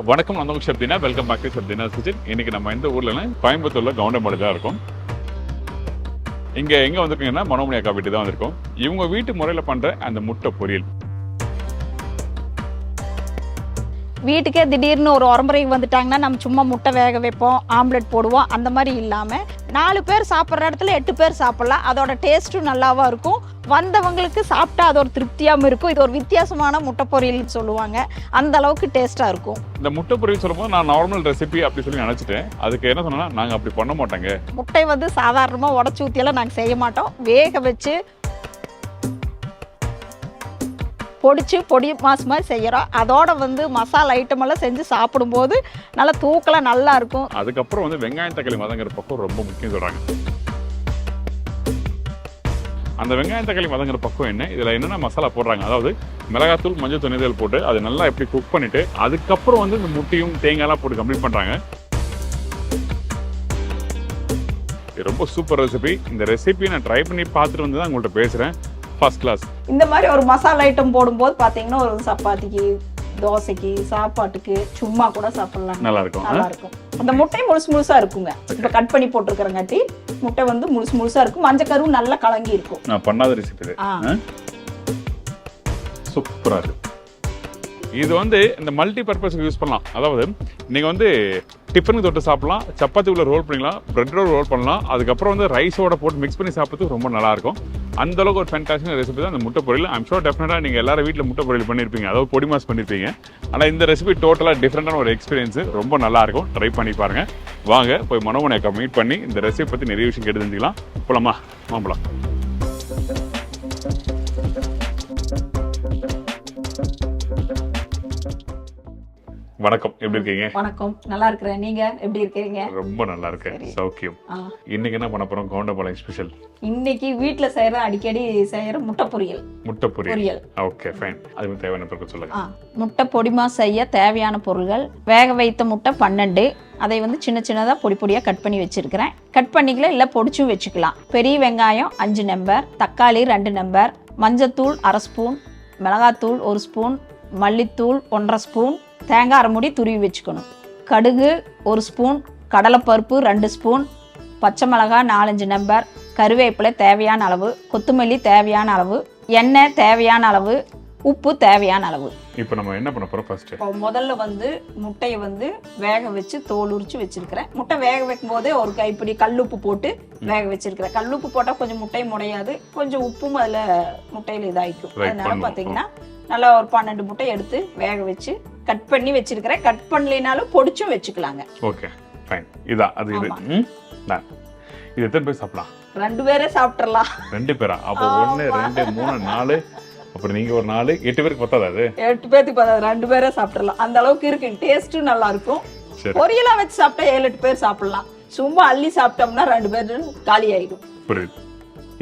வணக்கம், நான் உங்க Shabdina. Welcome back to Shabdina kitchen. இன்னைக்கு நம்ம இந்த ஊர்ல கோயம்புத்தூர்ல கவுண்டமலை தான் இருக்கோம். இங்க எங்க வந்திருக்கீங்கன்னா மனோமணி அக்கா வீட்டு தான் வந்திருக்கோம். இவங்க வீட்டு முறையில பண்ற அந்த முட்டை பொரியல். வீட்டுக்கே திடீர்னு ஒரு உரம்புறைக்கு வந்துட்டாங்கன்னா நம்ம சும்மா முட்டை வேக வைப்போம், ஆம்லெட் போடுவோம். அந்த மாதிரி இல்லாமல் 4 பேர் சாப்பிட்ற இடத்துல 8 பேர் சாப்பிட்லாம். அதோட டேஸ்ட்டும் நல்லாவும் இருக்கும். வந்தவங்களுக்கு சாப்பிட்டா அது ஒரு திருப்தியாகவும் இருக்கும். இது ஒரு வித்தியாசமான முட்டை பொரியல்னு சொல்லுவாங்க. அந்த அளவுக்கு டேஸ்ட்டாக இருக்கும். இந்த முட்டை பொரியல் சொல்லும்போது நான் நார்மல் ரெசிபி அப்படி சொல்லி நினச்சிட்டேன். அதுக்கு என்ன சொன்னா, நாங்கள் அப்படி பண்ண மாட்டாங்க. முட்டை சாதாரணமாக உடச்சி ஊற்றியெல்லாம் நாங்கள் செய்ய மாட்டோம். வேக வச்சு பொடிச்சு பொடி மாசு மாதிரி செய்கிறோம். அதோட மசாலா ஐட்டம் எல்லாம் செஞ்சு சாப்பிடும்போது நல்லா தூக்கலாம், நல்லா இருக்கும். அதுக்கப்புறம் வெங்காயம் தக்காளி வதங்குற பக்கம் ரொம்ப முக்கியம் சொல்கிறாங்க. அந்த வெங்காயம் தக்காளி வதங்குற பக்கம் என்ன, இதில் என்னென்ன மசாலா போடுறாங்க, அதாவது மிளகாத்தூள், மஞ்சள் துணிதல் போட்டு அதை நல்லா எப்படி குக் பண்ணிவிட்டு அதுக்கப்புறம் இந்த முட்டையும் தேங்காயெல்லாம் போட்டு கம்ப்ளீட் பண்ணுறாங்க. இது ரொம்ப சூப்பர் ரெசிபி. இந்த ரெசிபி நான் ட்ரை பண்ணி பார்த்துட்டு வந்து தான் உங்கள்கிட்ட பேசுகிறேன். First class. இந்த மாதிரி ஒரு மசாலா ஐட்டம் போடும்போது பார்த்தீங்கன்னா ஒரு சப்பாத்திக்கு, தோசைக்கு, சாப்பாட்டுக்கு சும்மா கூட சாப்பிடலாம். நல்லா இருக்கும். அந்த முட்டை முழுசா இருக்குங்க. இப்போ கட் பண்ணி போட்டிருக்கிறங்காட்டி முட்டை முழுசா இருக்கும். மஞ்சக்கருவும் நல்லா கலங்கி இருக்கும். நான் பண்ணாத ரெசிபி சூப்பரா இருக்கு. இது இந்த மல்டி பர்பஸ்க்கு யூஸ் பண்ணலாம். அதாவது நீங்க டிஃபனுக்கு தொட்டு சாப்பிடலாம், சப்பாத்தி உள்ள ரோல் பண்ணிக்கலாம், பிரெட் ரோல் பண்ணலாம். அதுக்கப்புறம் ரைஸோட போட்டு மிக்ஸ் பண்ணி சாப்பிட்றதுக்கு ரொம்ப நல்லா இருக்கும். அந்த அளவுக்கு ஒரு ஃபேன்டாஸ்டிக் ரெசிபி தான் அந்த முட்டை பொரியல். ஐம் ஷோர் டெஃபினட்டா நீங்க எல்லாரும் வீட்டில் முட்டை பொரியல் பண்ணியிருப்பீங்க, அதாவது பொடி மாஸ் பண்ணியிருப்பீங்க. ஆனால் இந்த ரெசிபி டோட்டலாக டிஃப்ரெண்டான ஒரு எக்ஸ்பீரியன்ஸ். ரொம்ப நல்லா இருக்கும். ட்ரை பண்ணி பாருங்க. வாங்க போய் மனோமணி அக்கா மீட் பண்ணி இந்த ரெசிபி பற்றி நிறைய விஷயம் கேட்டு தெரிஞ்சுக்கலாம். போலாமா? வாங்கலாம். வணக்கம், எப்படி இருக்கீங்க? வணக்கம், நல்லா இருக்கிறேன். நீங்க எப்படி இருக்கீங்க? ரொம்ப நல்லா இருக்கேன், சௌக்கியம். இன்னைக்கு என்ன பண்ண போறோம்? கவுண்டமலை ஸ்பெஷல். இன்னைக்கு வீட்ல அடிக்கடி செய்யற முட்டை பொரியல். முட்டை பொரியல். Okay, fine. அதுக்கு தேவையான பொருட்கள் சொல்லுங்க. முட்டை பொடிமா செய்ய தேவையான பொருட்கள்: வேக வைத்த முட்டை 12, அதை சின்ன சின்னதாக பொடி பொடியாக கட் பண்ணி வச்சிருக்கிறேன். கட் பண்ணிக்கலாம், இல்லை பொடிச்சும் வச்சுக்கலாம். பெரிய வெங்காயம் 5 நம்பர், தக்காளி 2 நம்பர், மஞ்சத்தூள் 1/2 ஸ்பூன், மிளகாத்தூள் 1 ஸ்பூன், மல்லித்தூள் 1/2 ஸ்பூன், தேங்காய் 1/2 மூடி துருவி வச்சுக்கணும். கடுகு 1 ஸ்பூன், கடலைப்பருப்பு 2 ஸ்பூன், பச்சை மிளகாய் 4-5 நம்பர், கருவேப்பிலை தேவையான அளவு, கொத்தமல்லி தேவையான அளவு, எண்ணெய் தேவையான அளவு, உப்பு தேவையான அளவு. இப்போ நம்ம என்ன பண்ண போறோம்? ஃபர்ஸ்ட் முதல்ல முட்டையை வேக வச்சு தோல் உரிச்சு வச்சிருக்கிறேன். முட்டை வேக வைக்கும் போதே ஒரு கைப்பிடி கல்லுப்பு போட்டு வேக வச்சிருக்கிறேன். கல்லுப்பு போட்டால் கொஞ்சம் முட்டை முடையாது, கொஞ்சம் உப்பும் அதில் முட்டையில் இதாகிக்கும். அதனால பார்த்தீங்கன்னா நல்லா ஒரு 12 முட்டை எடுத்து வேக வச்சு கட் பண்ணி வச்சிருக்கிறேன். கட் பண்ணலினாலும் பொடிச்சும் வச்சுக்கலாங்க. Okay, fine. இதான் அது. இது எத்தனை பேர் சாப்பிடலாம்? 2 பேரே சாப்பிட்றலாம். 2 பேரா? அப்போ 1 2 3 4, அப்புறம் நீங்க ஒரு 4, 8 பேருக்கு பத்தாது. அது 8 பேருக்கு பத்தாது, 2 பேரே சாப்பிட்றலாம். அந்த அளவுக்கு இருக்கு. டேஸ்ட்டும் நல்லா இருக்கும். பொரியலா வச்சு சாப்பிட்டா 7-8 பேர் சாப்பிடலாம். சும்மா அள்ளி சாப்பிட்டோம்னா 2 பேர் காலி ஆயிடும். புரியுது.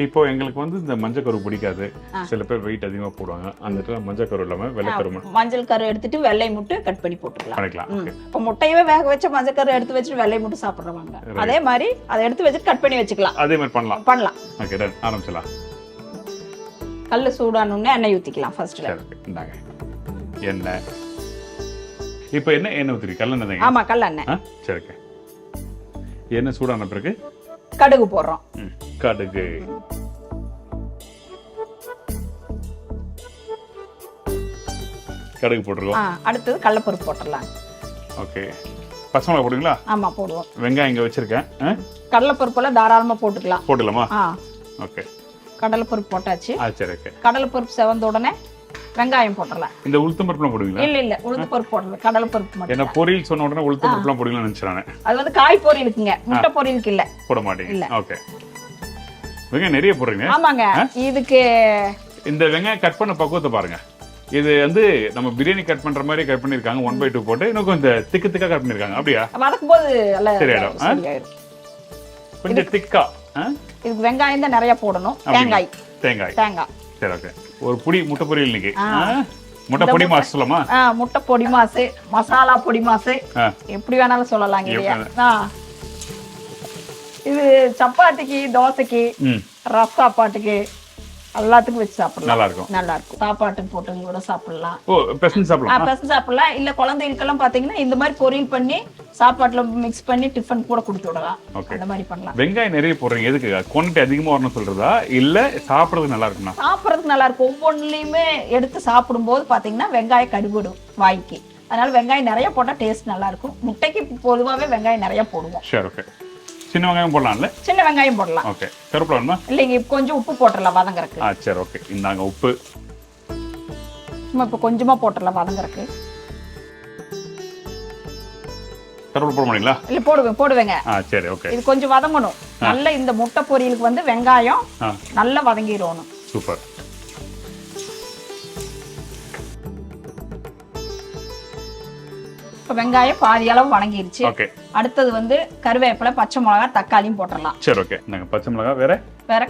இப்போ எங்களுக்கு இந்த மஞ்சள் கரு பிடிக்காது. சில பேர் வெயிட் அதிகமா போடுவாங்க. அந்த இடத்துல மஞ்சள் கரு இல்லாம வெள்ளை கரு, மஞ்சள் கரு எடுத்துட்டு வெள்ளை முட்டை கட் பண்ணி போட்டுக்கலாம். இப்போ முட்டையவே வேக வச்ச மஞ்சள் கரு எடுத்து வச்சுட்டு வெள்ளை முட்டை சாப்பிடுறவங்க அதே மாதிரி அதை எடுத்து வச்சுட்டு கட் பண்ணி வச்சுக்கலாம். அதே மாதிரி பண்ணலாம். Okay, done. ஆரம்பிச்சலாம். கல்லு சூடானோடனே எண்ணெய் ஊத்திக்கலாம். ஃபர்ஸ்ட்ல இந்தாங்க எண்ணெய். இப்போ எண்ணெய் ஊத்திரி? கல்லெண்ணெய்? ஆமா, கல்லெண்ணெய். சரி, எண்ணெய் சூடான பிறகு கடுகு போடுறோம். கடுகு, கடுகு போட்டுருக்கோம். அடுத்தது கடலைப்பருப்பு போட்டுடலாம். ஓகே. பச்சை மிளகாய் போடுவீங்களா? ஆமா, போடுவோம். வெங்காயம் இங்க வச்சிருக்கேன். கடலைப்பருப்புலாம் தாராளமா போட்டுக்கலாம். போட்டுலாமா? ஓகே, கடலைப்பருப்பு போட்டாச்சு. சரி, ஓகே. கடலைப்பருப்பு செவந்த உடனே வெங்காயம் போட்டுடலாம். இந்த உளுத்தம் பருப்புலாம் போடுவீங்களா? இல்ல, உளுந்து பருப்பு போடல, கடலைப்பருப்பு மட்டும். என்ன பொரியல் சொன்ன உடனே உளுத்தம் பருப்புலாம் போடுவீங்கன்னு நினைச்சேன். அது காய் பொரியலுக்குங்க, முட்டை பொரியலுக்கு இல்ல. போட மாட்டீங்க? ஓகே. வெங்காயம் நிறைய போடுறீங்க? ஆமாங்க. இதுக்கு இந்த வெங்காயம் கட் பண்ண பக்குவத்தை பாருங்க. இது நம்ம பிரியாணி கட் பண்ற மாதிரி கட் பண்ணிருக்காங்க. 1/2 போட்டு இன்னும் கொஞ்சம் திக்கா கட் பண்ணிருக்காங்க. அப்படியா? வதக்கும் போது சரியாயிடும். கொஞ்சம் திக்கா. இதுக்கு வெங்காயம் தான் நிறைய போடணும். தேங்காய். சரி, ஓகே. ஒரு புடி முட்டை பொரியல் இன்னைக்கு. முட்டை பொடி மாஸ் சொல்லலாமா? முட்டை பொடி மாஸ், மசாலா பொடி மாஸ், எப்படி வேணாலும் சொல்லலாங்க இல்லையா? இது சப்பாத்திக்கு, தோசைக்கு, ரஸ் சாப்பாட்டுக்கு எல்லாத்துக்கும் வச்சு சாப்பிடலாம். நல்லா இருக்கும். நல்லா இருக்கும். சாப்பாட்டுக்கு போட்டு கூட சாப்பிடலாம். ஓ பெசஞ்சு சாப்பிடலாம். பெசஞ்சு சாப்பிடலாம். இல்ல குழந்தைகளுக்கெல்லாம் பாத்தீங்கன்னா இந்த மாதிரி பொரியல் பண்ணி சாப்பாட்டுல மிக்ஸ் பண்ணி டிஃபன் கூட கொடுத்து விடலாம். அந்த மாதிரி பண்ணலாம். வெங்காயம் நிறைய போடுறீங்க எதுக்கு? குவான்டிட்டி அதிகமா வரணும்னு சொல்றதா இல்ல சாப்பிடுறதுக்கு நல்லா இருக்குமா? சாப்பிடுறதுக்கு நல்லா இருக்கும். ஒவ்வொன்றுலயுமே எடுத்து சாப்பிடும்போது பாத்தீங்கன்னா வெங்காயம் கடுபடும் வாய்க்கு. அதனால வெங்காயம் நிறைய போட்டா டேஸ்ட் நல்லா இருக்கும். முட்டைக்கு பொதுவாகவே வெங்காயம் நிறைய போடுவோம். சரி ஓகே. சின்ன வெங்காயம் போடலாம்ல? சின்ன வெங்காயம் போடலாம். ஓகே. கருவேப்பிலை வேணுமா? இல்லைங்க, கொஞ்சம் உப்பு போட்டுடலாம் வதங்கறதுக்கு. சரி ஓகே. இந்தாங்க உப்பு. சும்மா இப்போ கொஞ்சமா போட்டுடலாம் வதங்கறதுக்கு. கருவேப்பிலை போட முடியுங்களா? இல்ல போடுவேங்க. சரி ஓகே. இது கொஞ்சம் வதங்கணும். நல்ல இந்த முட்டை பொரியலுக்கு வந்து வெங்காயம் நல்லா வதங்கிடணும். சூப்பர். இப்போ வெங்காயம் பாதி அளவு வணங்கிருச்சு. ஓகே. அடுத்தது வந்து கருவேப்பிலை, பச்சை மிளகாய், தக்காளியும் போட்டுடலாம். சரி ஓகே. நாங்க பச்சை மிளகாய் வேற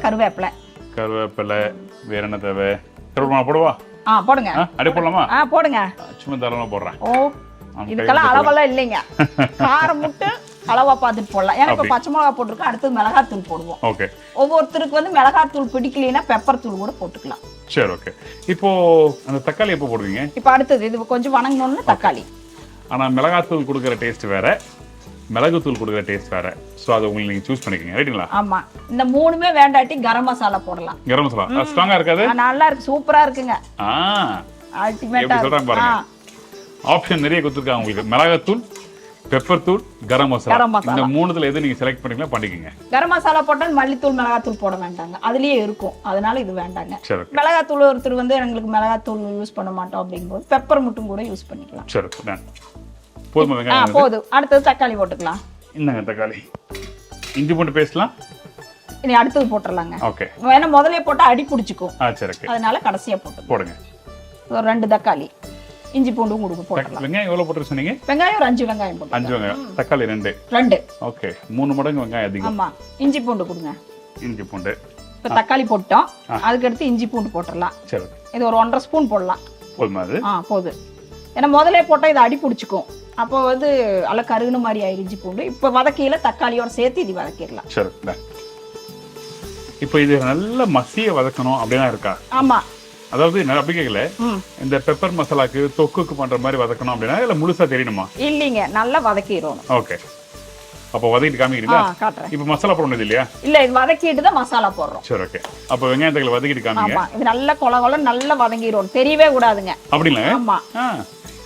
கருவேப்பிலை வேற என்ன தேவை? கருவேப்பிலை போடுவா? போடுங்க. அப்படியே போடலாமா? போடுங்க. சும்மா தாராளமா போடுறேன். இதுக்கெல்லாம் அளவெல்லாம் இல்லைங்க. காரம் முட்டு அளவா பார்த்துட்டு போடலாம். ஏன்னா இப்போ பச்சை மிளகாய் போட்டிருக்கோம். அடுத்தது மிளகாத்தூள் போடுவோம். ஓகே. ஒவ்வொருத்தருக்கு வந்து மிளகாத்தூள் பிடிக்கலைன்னா பெப்பர் தூள் கூட போட்டுக்கலாம். சரி ஓகே. இப்போ அந்த தக்காளி எப்போ போடுவீங்க? இப்போ அடுத்தது இது கொஞ்சம் வணங்கணும்னு தக்காளி. ஆனா மிளகாத்தூள் கொடுக்குற டேஸ்ட் வேற, மிளகுத்தூள் கொடுக்குற டேஸ்ட் வேற. சோ அதை உங்களுக்கு நீங்க சூஸ் பண்ணிக்கங்க. ரைட்டுங்களா? ஆமா. இந்த மூணுமே வேண்டாட்டி கரம் மசாலா போடலாம். கரம் மசாலா ஸ்ட்ராங்கா இருக்காது? நல்லா இருக்கு. சூப்பரா இருக்குங்க. அல்டிமேட்டா சொல்றாங்க பாருங்க. ஆப்ஷன் நிறைய கொடுத்துருக்காங்க உங்களுக்கு. மிளகாத்தூள், பெப்பர் தூள், கரம் மசாலா. இந்த மூணுத்துல எது நீங்க செலக்ட் பண்ணீங்களா பண்ணிக்கங்க. கரம் மசாலா போட்டால் மல்லித்தூள், மிளகாத்தூள் போட வேண்டாங்க. அதுலயே இருக்கும். அதனால இது வேண்டாங்க. மிளகாத்தூள் ஒருத்தர் வந்து எங்களுக்கு மிளகாத்தூள் யூஸ் பண்ண மாட்டோம் அப்படிங்கும்போது பெப்பர் மட்டும் கூட யூஸ் பண்ணிக்கலாம். சரி போதுமா வெங்காயம்? போதும். அடுத்தது தக்காளி போட்டுக்கலாம். இந்தாங்க தக்காளி. இஞ்சி பூண்டு பேஸ்ட்லாம் இனி அடுத்தது போட்டுடலாங்க. ஓகே. வேணா முதல்ல போட்டா அடி பிடிச்சிக்கும். சரி ஓகே. அதனால கடைசியா போடுங்க. ஒரு 2 தக்காளி, இஞ்சி பூண்டும் கொடுக்க போட்டுடலாம். வெங்காயம் எவ்வளவு போட்டு சொன்னீங்க? வெங்காயம் ஒரு 5 வெங்காயம் போட்டு. 5 வெங்காயம். தக்காளி 2. ஓகே. 3 மடங்கு வெங்காயம் அதிகம். ஆமா. இஞ்சி பூண்டு கொடுங்க. இஞ்சி பூண்டு. இப்ப தக்காளி போட்டோம். அதுக்கு அடுத்து இஞ்சி பூண்டு போட்டுடலாம். சரி. இது ஒரு 1.5 ஸ்பூன் போடலாம். போதுமா அது? போதும். ஏன்னா முதல்ல போட்டா இது அடி பிடிச்சிக்கும். அப்போ வந்து அல்ல கருகுன மாதிரி ஆயிரும் இஞ்சி பூண்டு. இப்ப வதக்கையில தக்காளியோட சேர்த்து இது வதக்கிடலாம். சரி. இப்போ இது நல்ல மசிய வதக்கணும் அப்படின்னா இருக்கா? ஆமா. அதாவது நான் அப்படி கேட்கல, இந்த பெப்பர் மசாலாக்கு தொக்குக்கு பண்ற மாதிரி வதக்கணும் அப்படின்னா இல்ல முழுசா தெரியணுமா? இல்லீங்க, நல்லா வதக்கிடணும். ஓகே. அப்ப வதக்கிட்டு காமிக்கிறீங்களா? காட்டுறேன். இப்போ மசாலா போடணும் இல்லையா? இல்ல, இது வதக்கிட்டு தான் மசாலா போடுறோம். சரி ஓகே. அப்ப வெங்காயம் தக்காளி வதக்கிட்டு காமிங்க. ஆமா. இது நல்ல கொல நல்லா வதங்கிடணும். தெரியவே கூடாதுங்க. அப்படி இல்ல? ஆமா.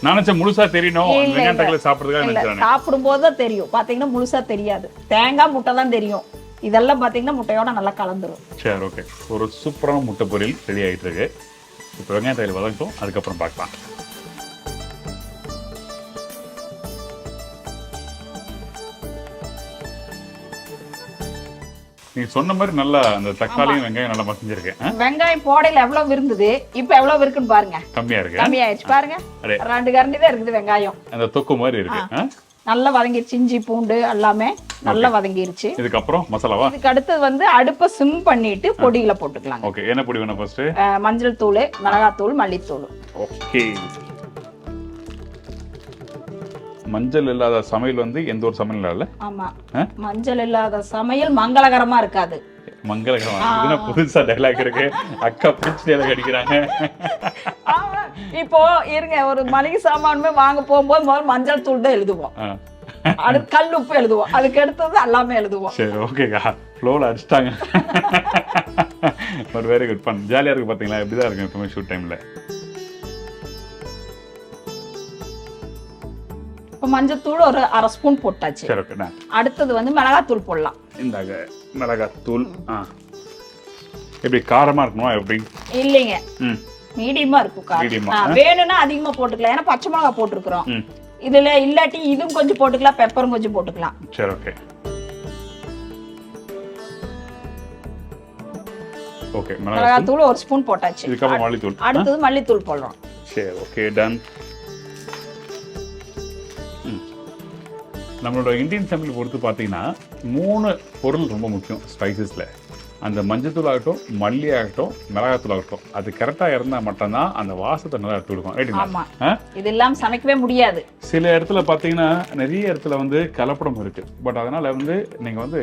நான் நினைச்சேன் முழுசா தெரியணும். வெங்காயம் தக்காளி சாப்பிடுறதுக்காக நினைச்சேன். சாப்பிடும்போது தான் தெரியும். பாத்தீங்கன்னா முழுசா தெரியாது. தேங்காய் முட்டை தான் தெரியும். இதெல்லாம் பாத்தீங்கன்னா முட்டையோட நல்லா கலந்துரும். சரி ஓகே. ஒரு சூப்பரான முட்டை பொரியல் ரெடி ஆயிட்டு இருக்கு. இப்போ வெங்காயம் தக்காளி வதங்கட்டும், அதுக்கப்புறம் பார்க்கலாம். நீங்க சொன்ன மாதிரி நல்லா அந்த தக்காளியும் வெங்காயம் நல்லா மசிஞ்சிருக்கேன். வெங்காயம் போடையில எவ்வளவு இருந்தது, இப்ப எவ்வளவு இருக்குன்னு பாருங்க. கம்மியா இருக்கு. கம்மியாயிருச்சு பாருங்க. 2 கரண்டி தான் இருக்குது வெங்காயம். அந்த தொக்கு மாதிரி இருக்கு. நல்லா வதங்கிருச்சு. இஞ்சி பூண்டு எல்லாமே நல்லா வதங்கிருச்சு. இதுக்கப்புறம் மசாலாவா? இதுக்கு அடுத்து வந்து அடுப்பை சிம் பண்ணிட்டு பொடிகளை போட்டுக்கலாம். ஓகே. என்ன பொடி வேணும் ஃபர்ஸ்ட்? மஞ்சள் தூள், மிளகாத்தூள், மல்லித்தூள். ஓகே. மஞ்சள் இல்லாத சமையல் வந்து எந்த ஒரு சமையல் இல்ல. ஆமா. மஞ்சள் இல்லாத சமையல் மங்களகரமா இருக்காது. மங்களகரமா இதுனா புதுசா டயலாக் இருக்கு. அக்கா பிடிச்சி டயலாக் அடிக்கிறாங்க. இப்போ இருங்க, ஒரு மளிகை சாமானுமே வாங்க போகும்போது முதல்ல மஞ்சள் தூள் தான் எழுதுவோம். அடுத்து கல் உப்பு எழுதுவோம். அதுக்கு அடுத்தது எல்லாமே எழுதுவோம். சரி ஓகேக்கா. ஃப்ளோல அடிச்சிட்டாங்க. ஒரு வெரி குட் ஃபன். ஜாலியா இருக்கு பாத்தீங்களா? எப்படிதான் இருக்கு எப்பவுமே ஷூட் டைம்ல. இப்போ மஞ்சத்தூள் ஒரு 1/2 ஸ்பூன் போட்டாச்சு. சரி ஓகே. அடுத்தது வந்து மிளகாத்தூள் போடலாம். இந்தாங்க மிளகாத்தூள். எப்படி காரமா இருக்குமா எப்படி? இல்லைங்க, மீடியமா இருக்கும் காரம். வேணும்னா அதிகமா போட்டுக்கலாம். ஏன்னா பச்சை மிளகாய் போட்டுருக்கிறோம் இதுல. இல்லாட்டி இதுவும் கொஞ்சம் போட்டுக்கலாம், பெப்பரும் கொஞ்சம் போட்டுக்கலாம். சரி ஓகே. ஓகே. மிளகாத்தூள் 1 ஸ்பூன் போட்டாச்சு. இதுக்கப்புறம் மல்லித்தூள். அடுத்தது மல்லித்தூள் போடுறோம். சரி ஓகே. டன். நம்மளோட இந்தியன் சமையல் பொறுத்து பார்த்தீங்கன்னா 3 பொருள் ரொம்ப முக்கியம் ஸ்பைசஸ்ல. அந்த மஞ்சத்தூள் ஆகட்டும், மல்லி ஆகட்டும், மிளகாத்தூள் ஆகட்டும், அது கரெக்டாக இருந்தால் மட்டும்தான் அந்த வாசத்தை நல்லா எடுத்து கொடுக்கும். ரைட்டுங்களா? இது இல்லாமல் சமைக்கவே முடியாது. சில இடத்துல பார்த்தீங்கன்னா நிறைய இடத்துல வந்து கலப்படம் இருக்குது. பட் அதனால் வந்து நீங்கள் வந்து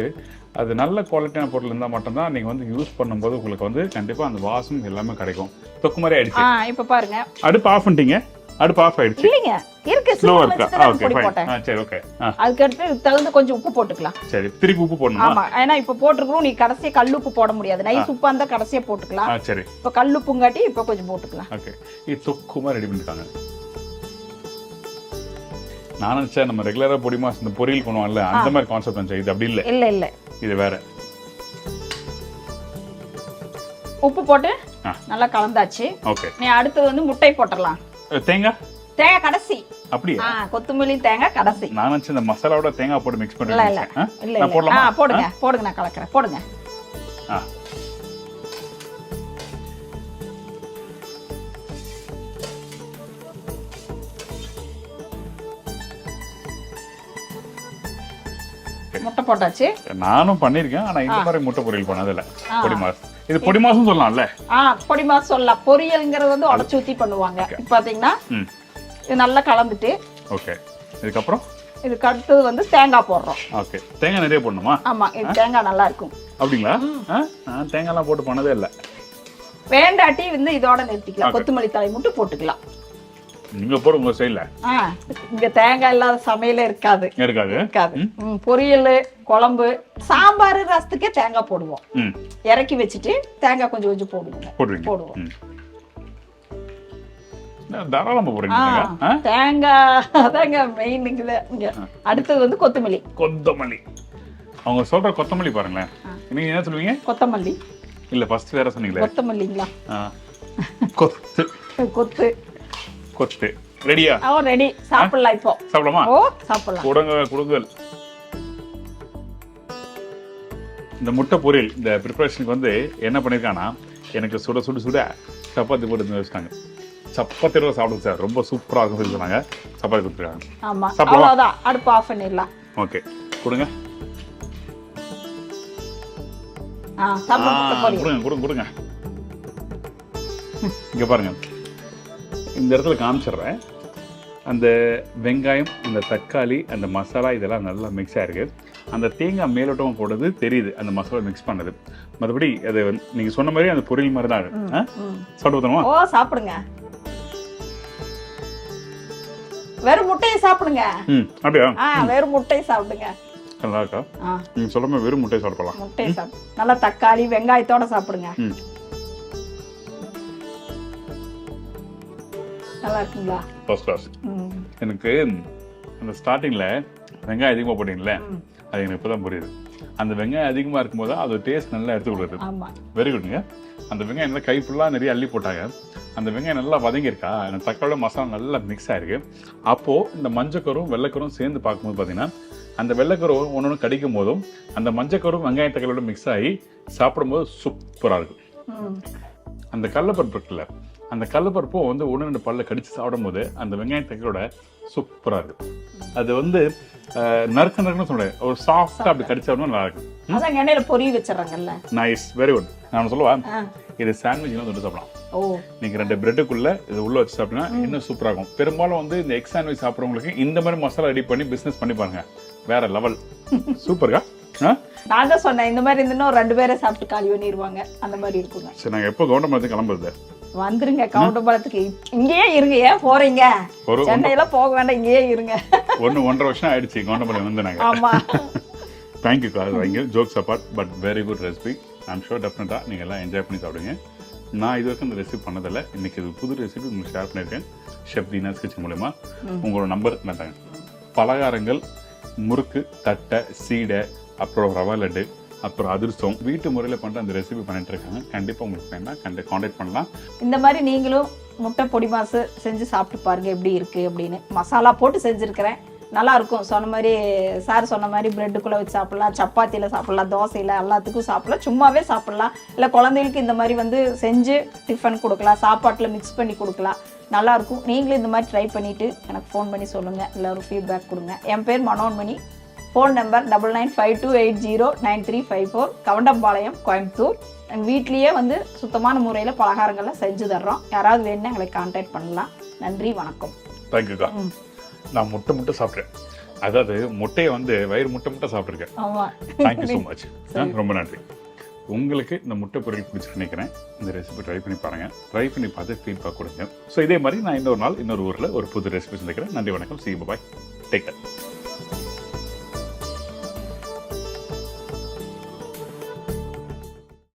அது நல்ல குவாலிட்டியான பொருள் இருந்தால் மட்டும்தான் நீங்கள் வந்து யூஸ் பண்ணும்போது உங்களுக்கு வந்து கண்டிப்பாக அந்த வாசம் எல்லாமே கிடைக்கும். தொக்கு மாதிரி ஆயிடுச்சு. இப்போ பாருங்க, அடுப்பு ஆஃப் பண்ணிட்டீங்க. அடுப்பு ஆஃப் ஆயிடுச்சு. இல்லைங்க, இருக்கு, ஸ்லோ இருக்கா? Okay fine. சரி ஓகே. அதுக்கு அடுத்து தகுந்த கொஞ்சம் உப்பு போட்டுக்கலாம். சரி, திருப்பி உப்பு போடணுமா? ஆமா, ஏன்னா இப்போ போட்டுருக்கோம், நீ கடைசியா கல் உப்பு போட முடியாது. நைஸ் உப்பா இருந்தா கடைசியா போட்டுக்கலாம். சரி, இப்போ கல் உப்புங்காட்டி இப்போ கொஞ்சம் போட்டுக்கலாம். ஓகே. இது தொக்குமா ரெடி பண்ணிருக்காங்க. நான் நினைச்சேன் நம்ம ரெகுலரா பொடி மாஸ் இந்த பொரியல் பண்ணுவோம்ல, அந்த மாதிரி கான்செப்ட் நினைச்சேன். இது அப்படி இல்லை. இல்ல இல்ல, இது வேற. உப்பு போட்டு நல்லா கலந்தாச்சு. ஓகே. நீ அடுத்து வந்து முட்டை போட்டுடலாம். தேங்காய்? தேங்காய் கடைசி. அப்படியே? கொத்தமல்லி தேங்காய் கடைசி. நான் நினைச்சேன் இந்த மசாலாவோட தேங்காய் போட்டு மிக்ஸ் பண்ணி. இல்ல இல்ல இல்ல, போடுங்க போடுங்க, நான் கலக்கிறேன். போடுங்க. முட்டை போட்டாச்சு. நானும் பண்ணிருக்கேன், ஆனா இந்த மாதிரி முட்டை பொரியல் பண்ணதில்ல. பொடி மாஸ். இது பொடி மாசும் சொல்லலாம்ல? பொடி மாஸ் சொல்லலாம். பொரியல்ங்கிறது வந்து உடைச்சு ஊத்தி பண்ணுவாங்க. பாத்தீங்கன்னா இது நல்லா கலந்துட்டு. ஓகே. இதுக்கப்புறம் இதுக்கு அடுத்தது வந்து தேங்காய் போடுறோம். ஓகே. தேங்காய் நிறைய போடணுமா? ஆமா, இது தேங்காய் நல்லா இருக்கும். அப்படிங்களா? நான் தேங்காய்லாம் போட்டு பண்ணதே இல்லை. வேண்டாட்டி வந்து இதோட நிறுத்திக்கலாம். கொத்தமல்லி தழை மட்டும் போட்டுக்கலாம். நீங்க போற உங்க ஸ்டைல்ல. இங்க தேங்காய் இல்லாத சமையலே இருக்காது. இருக்காது. பொரியல், குழம்பு, சாம்பார், ரசத்துக்கே தேங்காய் போடுவோம். இறக்கி வச்சுட்டு தேங்காய் கொஞ்சம் கொஞ்சம் போடுவோம். தாராளமா போடுறீங்க. தேங்காய் மெயின் இங்க. அடுத்தது வந்து கொத்தமல்லி. அவங்க சொல்ற கொத்தமல்லி பாருங்களேன். நீங்க என்ன சொல்லுவீங்க? கொத்தமல்லி இல்ல, ஃபர்ஸ்ட் வேற சொன்னீங்களே. கொத்தமல்லிங்களா? கொத்து. ரெடியா? ரெடி. சாப்பிடலாம். இப்போ சாப்பிடலாமா? சாப்பிடலாம். கொடுங்கள். இந்த முட்டை பொரியல் இந்த ப்ரிப்பரேஷனுக்கு வந்து என்ன பண்ணிருக்கானா, எனக்கு சுட சப்பாத்தி போட்டு வச்சுட்டாங்க. சப்பாத்தியோட சாப்பிடுங்க சார், ரொம்ப சூப்பரா இருக்கும் சொன்னாங்க. சப்பாத்தி கொடுத்துருக்காங்க. ஆமா, அவ்வளவுதான். அடுப்பு ஆஃப் பண்ணிடலாம். ஓகே, கொடுங்க. கொடுங்க. இங்க பாருங்க, இந்த இடத்துல காமிச்சிடுறேன். அந்த வெங்காயம், அந்த தக்காளி, அந்த மசாலா இதெல்லாம் நல்லா மிக்ஸ் ஆயிருக்கு. அந்த தேங்காய் மேலோட்டமாக போடுறது தெரியுது, அந்த மசாலா மிக்ஸ் பண்ணது. மற்றபடி அது நீங்க சொன்ன மாதிரி அந்த பொரியல் மாதிரி தான் இருக்கு. சாப்பிடுவோமா? சாப்பிடுங்க. வெறும் முட்டையை சாப்பிடுங்க. அப்படியா? வெறும் முட்டையை சாப்பிடுங்க. நல்லா இருக்கா? நீங்க சொல்ற மாதிரி வெறும் முட்டையை சாப்பிடலாம். முட்டையை சாப்பிடு. நல்லா தக்காளி வெங்காயத்தோட சாப்பிடுங்க. நல்லா இருக்குங்களா? First class. எனக்கு அந்த ஸ்டார்டிங்ல வெங்காயம் அதிகமாக போட்டீங்கல்ல, அது எனக்கு இப்போதான் புரியுது. அந்த வெங்காயம் அதிகமாக இருக்கும்போது அது டேஸ்ட் நல்லா எடுத்து கொடுக்குது. வெரி குட்ங்க. அந்த வெங்காயம் நல்லா கை ஃபுல்லாக நிறைய அள்ளி போட்டாங்க. அந்த வெங்காயம் நல்லா வதங்கியிருக்கா, அந்த தக்காளி மசாலா நல்லா மிக்ஸ் ஆயிருக்கு. அப்போது இந்த மஞ்சக்கரும் வெள்ளைக்கரும் சேர்ந்து பார்க்கும்போது பார்த்தீங்கன்னா, அந்த வெள்ளைக்கரும் ஒன்று கடிக்கும் போதும் அந்த மஞ்சக்கரும் வெங்காய தக்காளியோட மிக்ஸ் ஆகி சாப்பிடும்போது சூப்பராக இருக்கும். அந்த கடலைப்பருப்பு இருக்குல்ல, அந்த கடலைப்பருப்பும் வந்து 1-2 பல்ல கடிச்சு சாப்பிடும் போது அந்த வெங்காய தக்காளியோட சூப்பராக இருக்கு. அது வந்து நறுக்குன்னு சொல்றேன், ஒரு சாஃப்டா அப்படி கடிச்சாலும் நல்லா இருக்கும். அதான் எண்ணெயில பொரி வச்சிடறாங்கல்ல. Nice, very good. நான் சொல்லுவா, இது சாண்ட்விச்லாம் தொட்டு சாப்பிடலாம். நீங்க 2 பிரெட்டுக்குள்ள இது உள்ள வச்சு சாப்பிட்டீங்கன்னா இன்னும் சூப்பரா இருக்கும். பெரும்பாலும் வந்து இந்த எக் சாண்ட்விச் சாப்பிட்றவங்களுக்கு இந்த மாதிரி மசாலா ரெடி பண்ணி பிசினஸ் பண்ணி பாருங்க, வேற லெவல். சூப்பர்க்கா. நான் தான் சொன்னேன், இந்த மாதிரி இருந்துன்னா 2 பேரை சாப்பிட்டு காலி பண்ணிடுவாங்க. அந்த மாதிரி இருக்குங்க. சரி, நாங்க எப்போ கவுண்டமலத்துக்கு கிளம்புறது? வந்துருங்க கவுண்டமலத்துக்கு. இங்கேயே இருங்க, ஏன் போறீங்க? சென்னையில போக வேண்டாம், இங்கேயே இருங்க. 1.5 வருஷம் ஆயிடுச்சு கவுண்டமலம் வந்து நாங்க. ஆமா. தேங்க்யூ கால் வாங்க. Jokes apart, but very good recipe. I'm sure டெஃபினட்டா நீங்க எல்லாம் என்ஜாய் பண்ணி சாப்பிடுங்க. நான் இது வரைக்கும் இந்த ரெசிபி பண்ணதில்லை, இன்னைக்கு இது புது ரெசிபி உங்களுக்கு ஷேர் பண்ணியிருக்கேன் ஷெஃப் தீனாஸ் கிச்சன் மூலமா. உங்களோட நம்பர் நட்டாங்க. பலகாரங்கள், முறுக்கு, தட்டை, சீடை, அப்புறம் ரவா லட்டு, அப்புறம் அதிர்ஷ்டம் வீட்டு முறையில் பண்ணுற அந்த ரெசிபி பண்ணிட்டு இருக்காங்க. கண்டிப்பாக உங்களுக்கு வேணா கான்டாக்ட் பண்ணலாம். இந்த மாதிரி நீங்களும் முட்டை பொடி மாசு செஞ்சு சாப்பிட்டு பாருங்க எப்படி இருக்கு அப்படின்னு. மசாலா போட்டு செஞ்சுருக்கிறேன், நல்லா இருக்கும். சொன்ன மாதிரி சார் சொன்ன மாதிரி பிரெட்டுக்குள்ளே வச்சு சாப்பிட்லாம், சப்பாத்தியில் சாப்பிட்லாம், தோசையில் எல்லாத்துக்கும் சாப்பிட்லாம், சும்மாவே சாப்பிட்லாம். இல்லை குழந்தைகளுக்கு இந்த மாதிரி வந்து செஞ்சு டிஃபன் கொடுக்கலாம், சாப்பாட்டில் மிக்ஸ் பண்ணி கொடுக்கலாம், நல்லாயிருக்கும். நீங்களும் இந்த மாதிரி ட்ரை பண்ணிவிட்டு எனக்கு ஃபோன் பண்ணி சொல்லுங்கள், எல்லோரும் ஃபீட்பேக் கொடுங்க. என் பேர் மனோன்மணி. Phone number 9952809354, Kavundampalayam, Coimbatore. நாங்கள் வீட்லேயே வந்து சுத்தமான முறையில் பலகாரங்கள்லாம் செஞ்சு தர்றோம். யாராவது வேணும்னா எங்களை கான்டாக்ட் பண்ணலாம். நன்றி, வணக்கம். தேங்க்யூக்கா. நான் முட்டை சாப்பிட்றேன். அதாவது முட்டையை வந்து வயிறு முட்டை சாப்பிட்ருக்கேன். ஆமாம், தேங்க்யூ ஸோ மச். ரொம்ப நன்றி. உங்களுக்கு இந்த முட்டை பொரியல் பிடிச்சிட்டு நினைக்கிறேன். இந்த ரெசிபி ட்ரை பண்ணி பாருங்கள். ட்ரை பண்ணி பார்த்து ஃபீட்பேக் கொடுங்க. ஸோ இதே மாதிரி நான் இன்னொரு நாள் இன்னொரு ஊரில் ஒரு புது ரெசிபி சந்திக்கிறேன். நன்றி, வணக்கம். See you, bye. Take care.